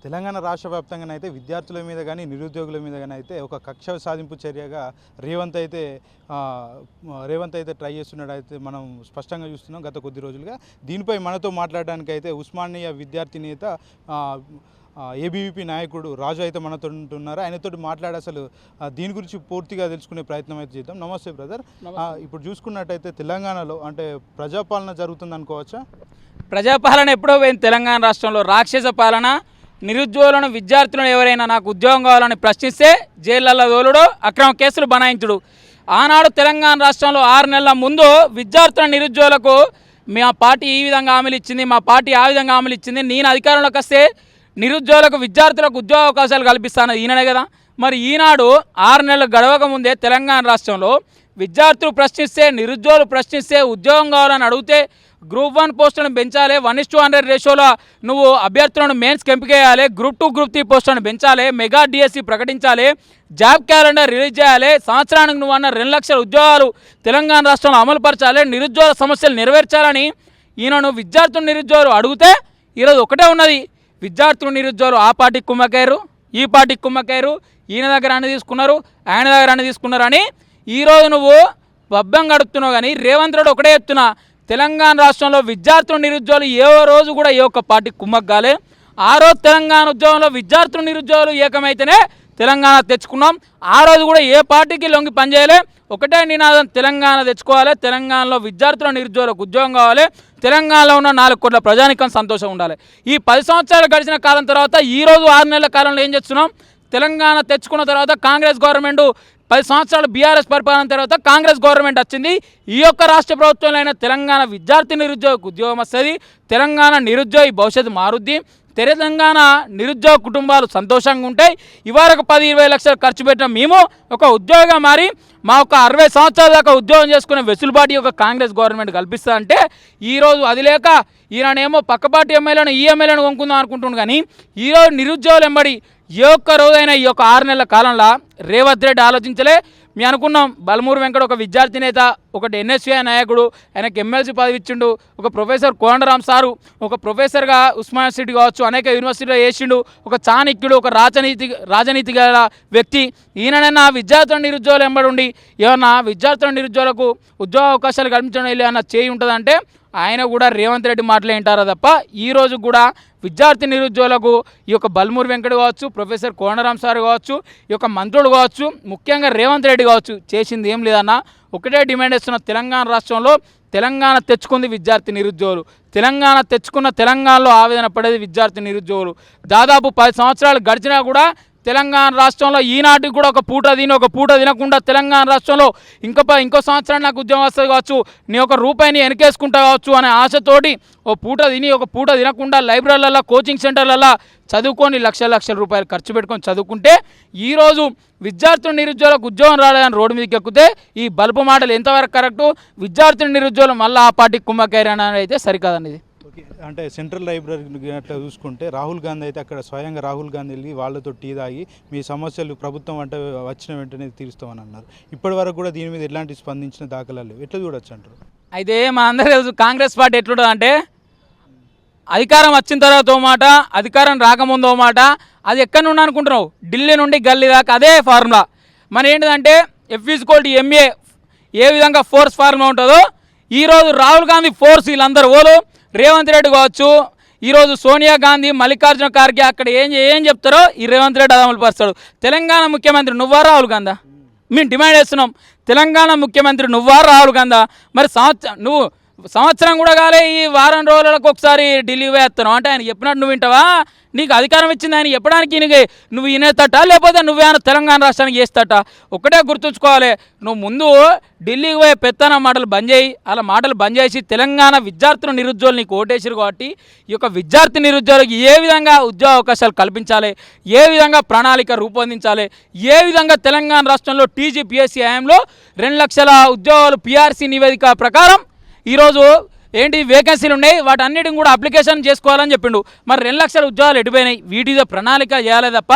తెలంగాణ రాష్ట్ర వ్యాప్తంగానైతే విద్యార్థుల మీద కానీ నిరుద్యోగుల మీద కానీ అయితే ఒక కక్ష సాధింపు చర్యగా రేవంత్ అయితే ట్రై చేస్తున్నాడు అయితే మనం స్పష్టంగా చూస్తున్నాం గత కొద్ది రోజులుగా. దీనిపై మనతో మాట్లాడడానికి అయితే ఉస్మానియా విద్యార్థి నేత ఏబీవీపీ నాయకుడు రాజు అయితే మనతో ఉంటున్నారు. ఆయనతో మాట్లాడి అసలు దీని గురించి పూర్తిగా తెలుసుకునే ప్రయత్నం అయితే చేద్దాం. నమస్తే బ్రదర్. ఇప్పుడు చూసుకున్నట్టయితే తెలంగాణలో అంటే ప్రజాపాలన జరుగుతుంది అనుకోవచ్చా? ప్రజాపాలన ఎప్పుడో పోయింది తెలంగాణ రాష్ట్రంలో. రాక్షస పాలన. నిరుద్యోగులను విద్యార్థులను ఎవరైనా నాకు ఉద్యోగం కావాలని ప్రశ్నిస్తే జైళ్ళల్లో తోలుడు, అక్రమ కేసులు బనాయించుడు. ఆనాడు తెలంగాణ రాష్ట్రంలో 6 నెలల ముందు విద్యార్థుల నిరుద్యోగులకు మా పార్టీ ఈ విధంగా హామీలు ఇచ్చింది, మా పార్టీ ఆ విధంగా హామీలు ఇచ్చింది, నేను అధికారంలోకి వస్తే నిరుద్యోగులకు విద్యార్థులకు ఉద్యోగ అవకాశాలు కల్పిస్తాను ఈయననే కదా. మరి ఈనాడు 6 నెలలు గడవక ముందే తెలంగాణ రాష్ట్రంలో విద్యార్థులు ప్రశ్నిస్తే, నిరుద్యోగులు ప్రశ్నిస్తే, ఉద్యోగం కావాలని అడిగితే గ్రూప్ 1 పోస్టులను పెంచాలి, 1:100 రేషియోలో నువ్వు అభ్యర్థులను మెయిన్స్కి ఎంపిక చేయాలి, గ్రూప్ 2 గ్రూప్ 3 పోస్టులను పెంచాలి, మెగా డిఎస్సి ప్రకటించాలి, జాబ్ క్యాలెండర్ రిలీజ్ చేయాలి, సంవత్సరానికి నువ్వు అన్న 2 లక్షల ఉద్యోగాలు తెలంగాణ రాష్ట్రంలో అమలుపరచాలి, నిరుద్యోగ సమస్యలు నెరవేర్చాలని ఈయనను విద్యార్థులు నిరుద్యోగులు అడిగితే ఈరోజు ఒకటే ఉన్నది. విద్యార్థులు నిరుద్యోగులు ఆ పార్టీకి కుమ్మకారు, ఈ పార్టీకి కుమ్మకారు, ఈయన దగ్గర అన్ని తీసుకున్నారు, ఆయన దగ్గర అన్ని తీసుకున్నారు అని ఈరోజు నువ్వు పబ్బం గడుపుతున్నావు. కానీ రేవంత్ రెడ్డి ఒకటే చెప్తున్నా, తెలంగాణ రాష్ట్రంలో విద్యార్థులు నిరుద్యోగులు ఏ రోజు కూడా ఏ ఒక్క పార్టీకి కుమ్మక్కాలే. ఆ రోజు తెలంగాణ ఉద్యోగంలో విద్యార్థులు నిరుద్యోగులు ఏకమైతేనే తెలంగాణ తెచ్చుకున్నాం. ఆ రోజు కూడా ఏ పార్టీకి లొంగి పనిచేయలే. ఒకటే నినాదం, తెలంగాణ తెచ్చుకోవాలి, తెలంగాణలో విద్యార్థుల నిరుద్యోగులకు ఉద్యోగం కావాలి, తెలంగాణలో ఉన్న 4 కోట్ల ప్రజానికం సంతోషం ఉండాలి. ఈ 10 సంవత్సరాలు గడిచిన కాలం తర్వాత ఈరోజు 6 నెలల కాలంలో ఏం చేస్తున్నాం? తెలంగాణ తెచ్చుకున్న తర్వాత కాంగ్రెస్ గవర్నమెంట్ 10 సంవత్సరాలు బీఆర్ఎస్ పరిపాలన తర్వాత కాంగ్రెస్ గవర్నమెంట్ వచ్చింది. ఈ యొక్క రాష్ట్ర ప్రభుత్వంలో అయినా తెలంగాణ విద్యార్థి నిరుద్యోగకు ఉద్యోగం వస్తుంది, తెలంగాణ నిరుద్యోగి భవిష్యత్తు మారుద్ది, తెలంగాణ నిరుద్యోగ కుటుంబాలు సంతోషంగా ఉంటాయి. ఇవరకు 10-20 లక్షలు ఖర్చు పెట్టిన మేము ఒక ఉద్యోగంగా మారి మా ఒక 60 సంవత్సరాల దాకా ఉద్యోగం చేసుకునే వెసులుబాటు ఒక కాంగ్రెస్ గవర్నమెంట్ కల్పిస్తా అంటే ఈరోజు అది లేక ఈయనేమో పక్కపాటి ఎమ్మెల్యేను ఈ ఎమ్మెల్యేను కొనుక్కుందాం అనుకుంటున్నాను. కానీ ఈరోజు నిరుద్యోగులు ఎంబడి ఏ ఒక్క రోజైనా ఈ యొక్క 6 నెలల కాలంలో రేవంత్ రెడ్డి ఆలోచించలే. మేము అనుకున్నాం బలమూరు వెంకట ఒక విద్యార్థి నేత, ఒకటి ఎన్ఎస్యూఐ నాయకుడు, ఆయనకు ఎమ్మెల్సీ పదవి ఇచ్చిండు, ఒక ప్రొఫెసర్ కోదండరామ్ సారు ఒక ప్రొఫెసర్గా ఉస్మానియా యూనివర్సిటీ కావచ్చు అనేక యూనివర్సిటీలో చేసిండు, ఒక చాణక్యుడు, ఒక రాజనీతి గల వ్యక్తి. ఈయనైనా విద్యార్థుల నిరుద్యోగులు ఎంబడి ఉండి ఏమన్నా విద్యార్థుల నిరుద్యోగులకు ఉద్యోగ అవకాశాలు కల్పించడం ఏమన్నా చేయి ఉంటుందంటే ఆయన కూడా రేవంత్ రెడ్డి మాటలే వింటారా తప్ప ఈరోజు కూడా విద్యార్థి నిరుద్యోగులకు ఈ యొక్క బల్మూరు వెంకట కావచ్చు, ప్రొఫెసర్ కోదండరామ్ సార్ కావచ్చు, ఈ యొక్క మంత్రులు కావచ్చు, ముఖ్యంగా రేవంత్ రెడ్డి కావచ్చు చేసింది ఏం లేదన్న. ఒకటే డిమాండ్ చేస్తున్న, తెలంగాణ రాష్ట్రంలో తెలంగాణ తెచ్చుకుంది విద్యార్థి నిరుద్యోగులు, తెలంగాణ తెచ్చుకున్న తెలంగాణలో ఆవేదన పడేది విద్యార్థి నిరుద్యోగులు. దాదాపు 10 సంవత్సరాలు గడిచినా కూడా తెలంగాణ రాష్ట్రంలో ఈనాటికి కూడా ఒక పూట తిని ఒక పూట తినకుండా తెలంగాణ రాష్ట్రంలో ఇంకో సంవత్సరం నాకు ఉద్యోగం వస్తుంది కావచ్చు, నీ ఒక రూపాయిని వెనకేసుకుంటా కావచ్చు అనే ఆశతోటి ఓ పూట తిని ఒక పూట తినకుండా లైబ్రరీలలో కోచింగ్ సెంటర్లలో చదువుకొని లక్షల రూపాయలు ఖర్చు పెట్టుకొని చదువుకుంటే ఈరోజు విద్యార్థుల నిరుద్యోగులకు ఉద్యోగం రాలేదని రోడ్డు మీదకి ఎక్కితే ఈ బల్బు మాటలు ఎంతవరకు కరెక్టు? విద్యార్థుల నిరుద్యోగులు మళ్ళీ ఆ పార్టీకి కుమ్మకాయరని అయితే సరికాదనేది. అంటే సెంట్రల్ లైబ్రరీ అట్లా చూసుకుంటే రాహుల్ గాంధీ అయితే అక్కడ స్వయంగా రాహుల్ గాంధీ వెళ్ళి వాళ్ళతో టీ తాగి మీ సమస్యలు ప్రభుత్వం అంటే వచ్చిన వెంటనే తీరుస్తామని అన్నారు. ఇప్పటి వరకు కూడా దీని మీద ఎలాంటి స్పందించిన దాఖలాలు ఎట్లా చూడొచ్చు అంటారు? అయితే మా అందరూ తెలుసు కాంగ్రెస్ పార్టీ ఎట్లుంటుంది అంటే అధికారం వచ్చిన తర్వాత ఓ మాట, అధికారం రాకముందు ఓ మాట. అది ఎక్కడి నుండి అనుకుంటున్నావు? ఢిల్లీ నుండి గల్లీ దాకా అదే ఫార్ములా. మరి ఏంటిదంటే F=MA ఏ విధంగా ఫోర్స్ ఫార్ములా ఉంటుందో ఈరోజు రాహుల్ గాంధీ ఫోర్స్ వీళ్ళందరూ ఓలు రేవంత్ రెడ్డి కావచ్చు, ఈరోజు సోనియా గాంధీ, మల్లికార్జున ఖార్గే అక్కడ ఏం చెప్తారో ఈ రేవంత్ రెడ్డి అది అమలు పరుస్తాడు. తెలంగాణ ముఖ్యమంత్రి నువ్వా రాహుల్ గాంధీ? మేము డిమాండ్ చేస్తున్నాం, తెలంగాణ ముఖ్యమంత్రి నువ్వా రాహుల్ గాంధీ? మరి నువ్వు సంవత్సరం కూడా కాలే ఈ వారం రోజులకు ఒకసారి ఢిల్లీ వేస్తాను అంటే ఆయన చెప్పినట్టు నువ్వు వింటావా? నీకు అధికారం ఇచ్చింది ఆయన చెప్పడానికి నువ్వు వినేస్తట లేకపోతే నువ్వేమైనా తెలంగాణ రాష్ట్రానికి చేస్తట? ఒకటే గుర్తుంచుకోవాలి, నువ్వు ముందు ఢిల్లీకి పోయే పెత్తన మాటలు బంద్ చేయి. అలా మాటలు బంద్ చేసి తెలంగాణ విద్యార్థుల నిరుద్యోగులు నీకు ఓటేసారు కాబట్టి ఈ యొక్క విద్యార్థి నిరుద్యోగులకు ఏ విధంగా ఉద్యోగ అవకాశాలు కల్పించాలి, ఏ విధంగా ప్రణాళిక రూపొందించాలి, ఏ విధంగా తెలంగాణ రాష్ట్రంలో TGPSC హయాంలో 2 లక్షల ఉద్యోగాలు PRC నివేదిక ప్రకారం ఈరోజు ఏంటి వేకెన్సీలు ఉన్నాయి, వాటన్నిటిని కూడా అప్లికేషన్ చేసుకోవాలని చెప్పిండు. మరి 2 లక్షల ఉద్యోగాలు ఎటుపోయినాయి? వీటితో ప్రణాళిక చేయాలి తప్ప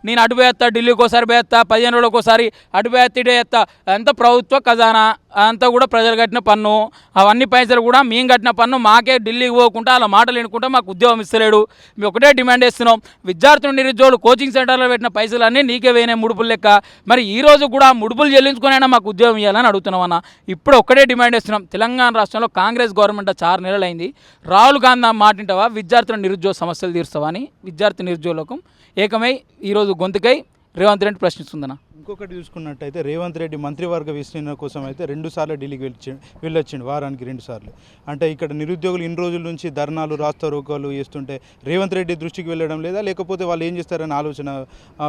నేను అటు పోయేస్తా, ఢిల్లీకి ఒకసారి పోయేస్తా, 15 రోజులకు ఒకసారి అటు పోయేస్తా, ఇటు వేస్తా, అంతా ప్రభుత్వ ఖజానా, అంతా కూడా ప్రజలు కట్టిన పన్ను, అవన్నీ పైసలు కూడా మేము కట్టిన పన్ను మాకే ఢిల్లీకి పోకుండా అలా మాటలు వినుకుంటా మాకు ఉద్యోగం ఇస్తలేడు. మేము ఒకటే డిమాండ్ చేస్తున్నాం, విద్యార్థులు నిరుద్యోగులు కోచింగ్ సెంటర్లో పెట్టిన పైసలన్నీ నీకే వేయినాయి ముడుపులు లెక్క, మరి ఈ రోజు కూడా ముడుపులు చెల్లించుకునైనా మాకు ఉద్యోగం ఇవ్వాలని అడుగుతున్నాం అన్న. ఇప్పుడు ఒక్కటే డిమాండ్ చేస్తున్నాం, తెలంగాణ రాష్ట్రంలో కాంగ్రెస్ గవర్నమెంట్ 6 నెలలు అయింది, రాహుల్ గాంధీ మాటింటావా, విద్యార్థుల నిరుద్యోగ సమస్యలు తీరుస్తావా అని విద్యార్థి నిరుద్యోగులకు ఏకమై ఈరోజు గొంతుకై రేవంత్ రెడ్డి ప్రశ్నిస్తుందన్న. ఇంకొకటి చూసుకున్నట్టయితే రేవంత్ రెడ్డి మంత్రివర్గ విస్తరణ కోసం అయితే 2 సార్లు ఢిల్లీకి వెళ్ళొచ్చిండు, వారానికి 2 సార్లు. అంటే ఇక్కడ నిరుద్యోగులు ఇన్ని రోజుల నుంచి ధర్నాలు రాస్తారోకోలు చేస్తుంటే రేవంత్ రెడ్డి దృష్టికి వెళ్ళడం లేదా, లేకపోతే వాళ్ళు ఏం చేస్తారని ఆలోచన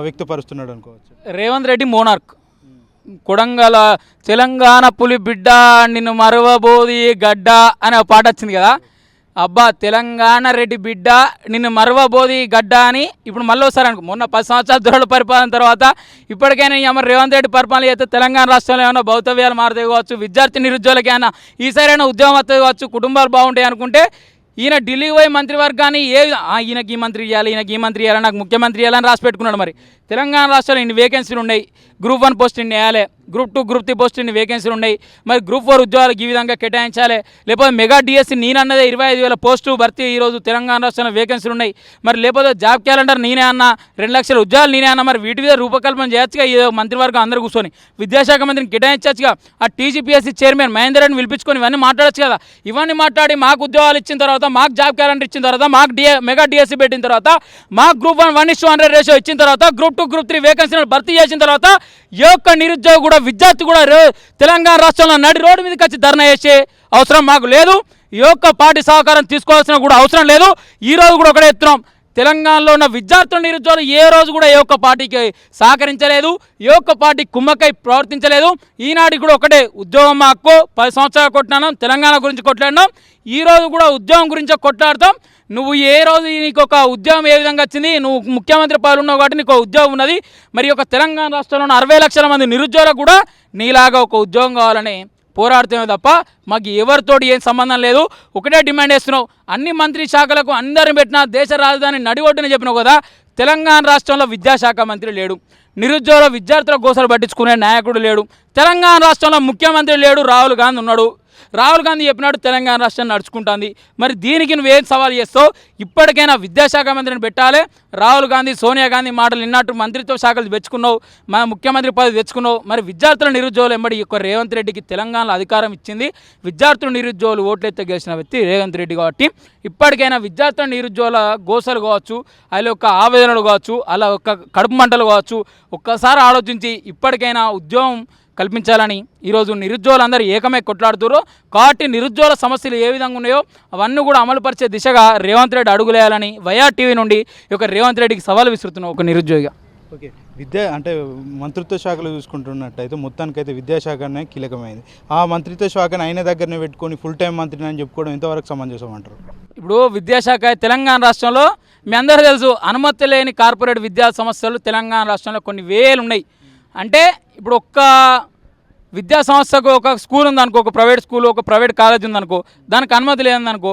వ్యక్తపరుస్తున్నాడు అనుకోవచ్చు. రేవంత్ రెడ్డి మోనార్క్, కొడంగల్ తెలంగాణ పులి బిడ్డ నిన్ను మరవబోది గడ్డ అనే పాట వచ్చింది కదా, అబ్బా తెలంగాణ రెడ్డి బిడ్డ నిన్ను మరవబోది గడ్డ అని ఇప్పుడు మళ్ళీ వస్తారు అనుకో. మొన్న 10 సంవత్సరాల దొరల పరిపాలన తర్వాత ఇప్పటికైనా మరి రేవంత్ రెడ్డి పరిపాలన చేస్తే తెలంగాణ రాష్ట్రంలో ఏమైనా భౌతవ్యాలు మారుతాయి కావచ్చు, విద్యార్థి నిరుద్యోగులకి ఏమైనా ఈసారైనా ఉద్యోగం వస్తుంది కావచ్చు, కుటుంబాలు బాగుంటాయి అనుకుంటే ఈయన ఢిల్లీకి పోయి మంత్రివర్గాన్ని ఈయనకి ఈ మంత్రి ఇవ్వాలి, ఈయనకి ఈ మంత్రి ఇవ్వాలి, నాకు ముఖ్యమంత్రి ఇవ్వాలని రాసి పెట్టుకున్నాడు. మరి తెలంగాణ రాష్ట్రంలో ఇన్ని వేకెన్సీలు ఉన్నాయి, గ్రూప్ 1 పోస్ట్ ఇన్ని వేయాలి, గ్రూప్ 2 గ్రూప్ 3 పోస్ట్ ఇన్ని వేకెన్సీలు ఉన్నాయి, మరి గ్రూప్ 4 ఉద్యోగాలకు ఈ విధంగా కేటాయించాలి, లేకపోతే మెగా డిఎస్సి నేనన్నదే 25,000 పోస్టు భర్తీ ఈరోజు తెలంగాణ రాష్ట్రంలో వేకెన్సీలు ఉన్నాయి, మరి లేకపోతే జాబ్ క్యాలెండర్ నేనే అన్నా, 2 లక్షల ఉద్యోగాలు నేనే అన్నా, మరి వీటి మీద రూపకల్పన చేయొచ్చుగా, ఈ మంత్రివర్గం అందరూ కూర్చొని విద్యాశాఖ మంత్రిని కేటాయించచ్చుగా, ఆ టీజీపీఎస్సీ చైర్మన్ మహేందర్ రెడ్డిని పిలిపించుకొని ఇవన్నీ మాట్లాడచ్చు కదా. ఇవన్నీ మాట్లాడి మాకు ఉద్యోగాలు ఇచ్చిన తర్వాత, మాకు జాబ్ క్యాలెండర్ ఇచ్చిన తర్వాత, మాకు మెగా డిఎస్సీ పెట్టిన తర్వాత, మాకు గ్రూప్ 1 1:100 రేషియో ఇచ్చిన తర్వాత, గ్రూప్ 2 గ్రూప్ 3 వేకెన్సీలను భర్తీ చేసిన తర్వాత ఏ ఒక్క నిరుద్యోగ కూడా విద్యార్థి కూడా తెలంగాణ రాష్ట్రంలో నడి రోడ్డు మీదకి వచ్చి ధర్నా చేసే అవసరం మాకు లేదు, ఏ ఒక్క పార్టీ సహకారం తీసుకోవాల్సిన కూడా అవసరం లేదు. ఈ రోజు కూడా ఒకటే ఎత్తున్నాం, తెలంగాణలో ఉన్న విద్యార్థుల నిరుద్యోగులు ఏ రోజు కూడా ఏ ఒక్క పార్టీకి సహకరించలేదు, ఏ ఒక్క పార్టీ కుమ్మకై ప్రవర్తించలేదు. ఈనాటికి కూడా ఒకటే, ఉద్యోగం మా హక్కు, 10 సంవత్సరాలు కొట్టినాం, తెలంగాణ గురించి కొట్లాడినాం, ఈ రోజు కూడా ఉద్యోగం గురించి కొట్లాడతాం. నువ్వు ఏ రోజు నీకు ఒక ఉద్యోగం ఏ విధంగా వచ్చింది, నువ్వు ముఖ్యమంత్రి పాలు ఉన్నావు కాబట్టి నీకు ఉద్యోగం ఉన్నది, మరి ఒక తెలంగాణ రాష్ట్రంలో ఉన్న 60 లక్షల మంది నిరుద్యోగులకు కూడా నీలాగా ఒక ఉద్యోగం కావాలని పోరాడుతామే తప్ప మాకు ఎవరితోటి ఏం సంబంధం లేదు. ఒకటే డిమాండ్ చేస్తున్నావు, అన్ని మంత్రి శాఖలకు అందరిని పెట్టిన దేశ రాజధాని నడి ఒడ్డున చెప్పినావు కదా, తెలంగాణ రాష్ట్రంలో విద్యాశాఖ మంత్రి లేడు, నిరుద్యోగుల విద్యార్థుల గోసలు పట్టించుకునే నాయకుడు లేడు, తెలంగాణ రాష్ట్రంలో ముఖ్యమంత్రి లేడు, రాహుల్ గాంధీ ఉన్నాడు. రాహుల్ గాంధీ చెప్పినాడు తెలంగాణ రాష్ట్రం నడుచుకుంటుంది, మరి దీనికి నువ్వేం సవాల్ చేస్తావు? ఇప్పటికైనా విద్యాశాఖ మంత్రిని పెట్టాలి. రాహుల్ గాంధీ సోనియా గాంధీ మాటలు విన్నట్టు మంత్రిత్వ శాఖలు తెచ్చుకున్నావు, మన ముఖ్యమంత్రి పదవి తెచ్చుకున్నావు, మరి విద్యార్థుల నిరుద్యోగులు ఎంబడి యొక్క రేవంత్ రెడ్డికి తెలంగాణలో అధికారం ఇచ్చింది, విద్యార్థుల నిరుద్యోగులు ఓట్లెత్తే గెలిచిన వ్యక్తి రేవంత్ రెడ్డి కాబట్టి ఇప్పటికైనా విద్యార్థుల నిరుద్యోగుల గోసలు కావచ్చు, వాళ్ళ యొక్క ఆవేదనలు కావచ్చు, అలా ఒక కడుపు మంటలు కావచ్చు, ఒక్కసారి ఆలోచించి ఇప్పటికైనా ఉద్యోగం కల్పించాలని ఈరోజు నిరుద్యోగులందరూ ఏకమై కొట్లాడుతున్నారు. కాబట్టి నిరుద్యోగుల సమస్యలు ఏ విధంగా ఉన్నాయో అవన్నీ కూడా అమలుపరిచే దిశగా రేవంత్ రెడ్డి అడుగులేయాలని వైఆ టీవీ నుండి ఒక రేవంత్ రెడ్డికి సవాల్ విసురుతున్నాం ఒక నిరుద్యోగిగా. ఓకే, అంటే మంత్రిత్వ శాఖలు చూసుకుంటున్నట్టయితే మొత్తానికైతే విద్యాశాఖనే కీలకమైంది. ఆ మంత్రిత్వ శాఖను ఆయన దగ్గరనే పెట్టుకొని ఫుల్ టైం మంత్రిని అని చెప్పుకోవడం ఎంతవరకు సమంజసం అంటారు? ఇప్పుడు విద్యాశాఖ తెలంగాణ రాష్ట్రంలో మీ అందరూ తెలుసు, అనుమతి లేని కార్పొరేట్ విద్యా సంస్థలు తెలంగాణ రాష్ట్రంలో కొన్ని వేలు ఉన్నాయి. అంటే ఇప్పుడు ఒక్క విద్యా సంస్థకు ఒక స్కూల్ ఉందనుకో, ఒక ప్రైవేట్ స్కూల్, ఒక ప్రైవేట్ కాలేజ్ ఉందనుకో, దానికి అనుమతి లేదనుకో,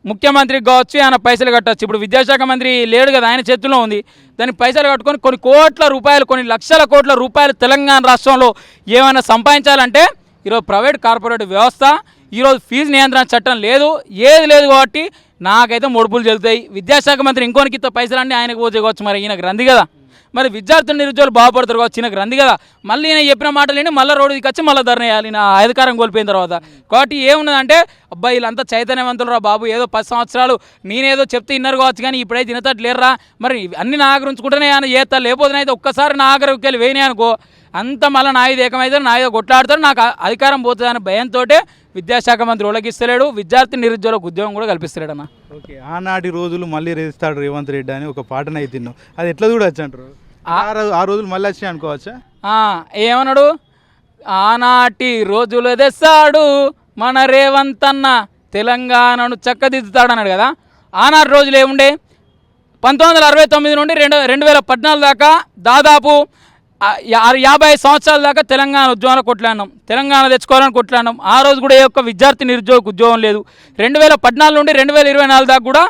ముఖ్యమంత్రికి కావచ్చు ఆయన పైసలు కట్టచ్చు. ఇప్పుడు విద్యాశాఖ మంత్రి లేడు కదా, ఆయన చేతుల్లో ఉంది, దానికి పైసలు కట్టుకొని కొన్ని కోట్ల రూపాయలు, కొన్ని లక్షల కోట్ల రూపాయలు తెలంగాణ రాష్ట్రంలో ఏమైనా సంపాదించాలంటే ఈరోజు ప్రైవేట్ కార్పొరేట్ వ్యవస్థ, ఈరోజు ఫీజు నియంత్రణ చట్టం లేదు, ఏది లేదు కాబట్టి నాకైతే ముడుపులు చెల్లుతాయి. విద్యాశాఖ మంత్రి ఇంకోనికి పైసలన్నీ ఆయనకు పోతే కావచ్చు, మరి ఈయనకు రంది కదా, మరి విద్యార్థులు నిరుద్యోగులు బాగుపడతారు కావచ్చు, ఈయనకు రంది కదా, మళ్ళీ ఈయన చెప్పిన మాటలేని మళ్ళీ రోడ్డుకి వచ్చి మళ్ళీ ధర్నా చేయాలి నా అధికారం కోల్పోయిన తర్వాత. కాబట్టి ఏమున్నదంటే అబ్బాయి వీళ్ళంతా చైతన్యవంతులు రా బాబు, ఏదో 10 సంవత్సరాలు నేనేదో చెప్తే ఇన్నర్ కావచ్చు కానీ ఇప్పుడైతే తినతట్టు లేరురా, మరి అన్ని నా ఆగ్ర ఉంచుకుంటేనే ఆయన చేస్తా, లేకపోతే అయితే ఒక్కసారి నా ఆగ్రహకి వెళ్ళి వేయినాయి అనుకో, అంత మళ్ళీ నాయుడు ఏకమవుతారు, నాయుడు కొట్లాడతారు, నాకు అధికారం పోతుంది అనే భయంతో విద్యాశాఖ మంత్రి ఒలగిస్తలేడు, విద్యార్థి నిరుద్యోగులకు ఉద్యోగం కూడా కల్పిస్తలేడు అన్న. ఓకే, ఆనాటి రోజులు మళ్ళీ రేస్తాడు రేవంత్ రెడ్డి అని ఒక పాటన అయితే తిన్నాం, అది ఎట్లా చూడొచ్చు అంటారు? ఆ రోజులు మళ్ళీ వచ్చాయి అనుకోవచ్చా? ఏమన్నాడు, ఆనాటి రోజులు తెస్తాడు మన రేవంత్ అన్న, తెలంగాణను చక్కదిద్దుతాడు అన్నాడు కదా. ఆనాటి రోజులు ఏముండే, 1969 నుండి 2014 దాకా దాదాపు 50 సంవత్సరాల దాకా తెలంగాణ ఉద్యోగాలు కొట్లాడినాం, తెలంగాణ తెచ్చుకోవాలని కొట్లాడినాం. ఆ రోజు కూడా ఏ ఒక్క విద్యార్థి నిరుద్యోగ ఉద్యోగం లేదు. 2014 నుండి 2024 దాకా కూడా